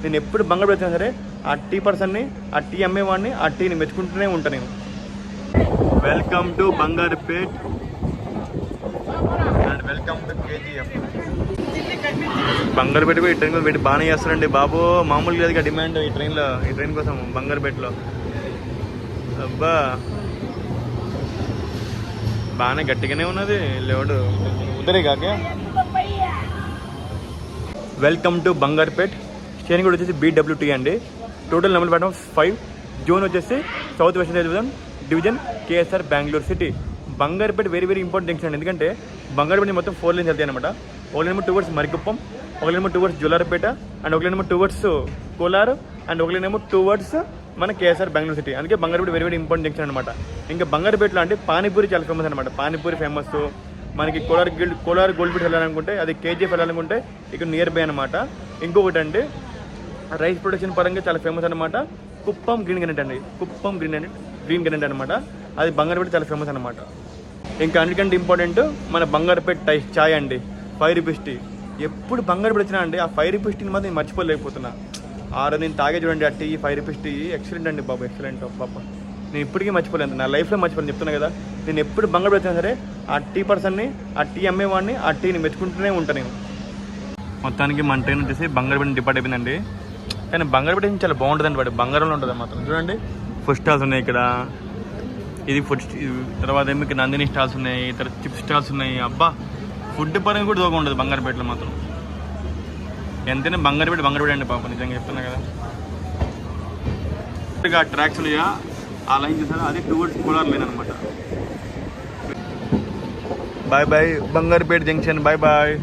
నేను ఎప్పుడు బంగారు వచ్చినా సరే ఆ టీ పర్సన్ని, ఆ టీ అమ్మేవాడిని, ఆ టీని మెచ్చుకుంటూనే ఉంటాను నేను. Welcome to Bangarpet and welcome to KGF. Bangarpet ఈ ట్రైన్ పెట్టి బాగానే చేస్తారండి బాబు, మామూలుగా లేదు డిమాండ్ ఈ ట్రైన్ కోసం బంగారుపేటలో. అబ్బా బాగానే గట్టిగానే ఉన్నది లేవడు ఉదరే కాక. Welcome to బంగారుపేట్. స్టేషన్ కూడా వచ్చేసి BWT అండి. Total number platform 5. జోన్ వచ్చేసి south western division KSR Bengaluru city. Bangarupet very very important junction అండి. ఎందుకంటే బంగారుపేట మొత్తం 4 lanes వెళ్తాయి అనమాట. ఒక లైన్ టువర్డ్స్ మరికుప్పం, ఒక లైన్ టువర్డ్స్ జులారపేట, అండ్ ఒక లైన్ టువర్డ్స్ కోలారు, అండ్ ఒక లైన్ టువర్డ్స్ మన KSR బెంగళూరు సిటీ. అందుకే Bangarupet very very important junction అనమాట. ఇంకా బంగారుపేటలో అంటే పానీపూరి చాలా ఫేమస్ అనమాట. పానీపూరి ఫేమస్. మనకి కోలార్ గోల్డ్ ఫీట్ వెళ్ళాలనుకుంటే, అది KGF వెళ్ళాలనుకుంటే ఇక్కడ నియర్ బై అనమాట. ఇంకొకటి అంటే రైస్ ప్రొడక్షన్ పరంగా చాలా ఫేమస్ అనమాట. కుప్పం గ్రీన్ గ్రానైట్ అండి. కుప్పం గ్రీన్ గ్రానైట్ అనమాట. అది బంగారుపేట చాలా ఫేమస్ అనమాట. ఇంకా అన్నిటికంటే ఇంపార్టెంట్ మన బంగారుపేట చాయ్ అండి. 5 రూపీస్ టీ. ఎప్పుడు బంగారుపేట వచ్చినా అండి ఆ 5 రూపీస్ టీని మాత్రం నేను మర్చిపోలేకపోతున్నా. నేను తాగే చూడండి ఆ టీ 5 రూపీస్ టీ ఎక్సలెంట్ అండి బాబు, ఎక్సలెంట్ బాబా. నేను ఇప్పటికీ మర్చిపోలేదు, నా లైఫ్లో మర్చిపోలేను చెప్తున్నా కదా. నేను ఎప్పుడు బంగారుపేట వచ్చినా సరే ఆ టీ పర్సన్ని, ఆ టీ అమ్మేవాడిని, ఆ టీని మెచ్చుకుంటూనే ఉంటాను నేను. మొత్తానికి మన ట్రైన్ వచ్చేసి బంగారుపేట డిపార్ట్ అయిపోయిందండి. కానీ బంగారుపేట చాలా బాగుంటుందండి. వాడు బంగారంలో ఉంటుంది మాత్రం. చూడండి ఫుడ్ స్టాల్స్ ఉన్నాయి ఇక్కడ. ఇది ఫుడ్ తర్వాత ఏమో ఇక్కడ నందిని స్టాల్స్ ఉన్నాయి, తర్వాత చిప్స్ స్టాల్స్ ఉన్నాయి. అబ్బా ఫుడ్ పరంగా కూడా దూరం ఉండదు బంగారుపేటలో మాత్రం. ఎంతైనా బంగారుపేట అండి పాప, నిజంగా చెప్తున్నా కదా. ఆ ట్రాక్స్ ఉన్నాయా ఆ లైన్ చూసారా, అది టువర్డ్స్ కోలార్ లైన్ అనమాట. Bye bye Bangarupet junction, bye bye.